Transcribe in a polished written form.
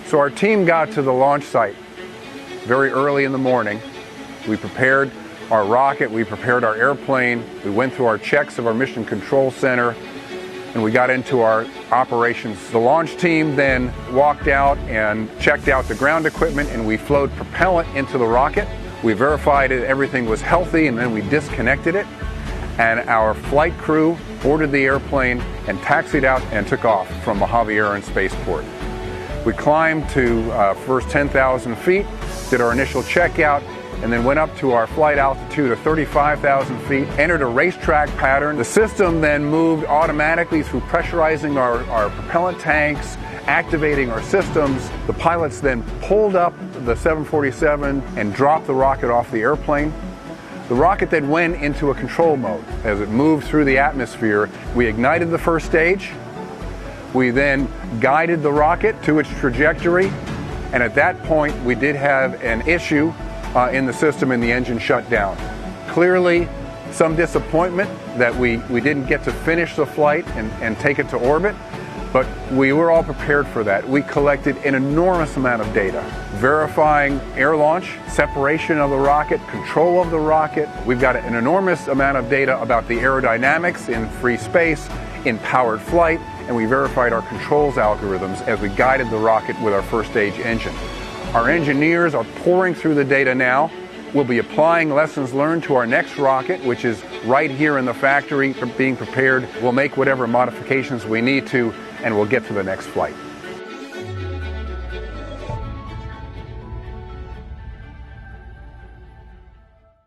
So our team got to the launch site very early in the morning. We prepared our rocket, we prepared our airplane, we went through our checks of our mission control center, and we got into our operations. The launch team then walked out and checked out the ground equipment, and we flowed propellant into the rocket. We verified that everything was healthy, and then we disconnected it. And our flight crew boarded the airplane and taxied out and took off from Mojave Air and Spaceport. We climbed to first 10,000 feet, did our initial checkout, and then went up to our flight altitude of 35,000 feet, entered a racetrack pattern. The system then moved automatically through pressurizing our propellant tanks, activating our systems. The pilots then pulled up the 747 and dropped the rocket off the airplane. The rocket then went into a control mode. As it moved through the atmosphere, we ignited the first stage. We then guided the rocket to its trajectory, and at that point we did have an issue in the system, and the engine shut down. Clearly some disappointment that we didn't get to finish the flight and take it to orbit, but we were all prepared for that. We collected an enormous amount of data, verifying air launch, separation of the rocket, control of the rocket. We've got an enormous amount of data about the aerodynamics in free space, in powered flight, and we verified our controls algorithms as we guided the rocket with our first stage engine. Our engineers are pouring through the data now. We'll be applying lessons learned to our next rocket, which is right here in the factory being prepared. We'll make whatever modifications we need to, and we'll get to the next flight.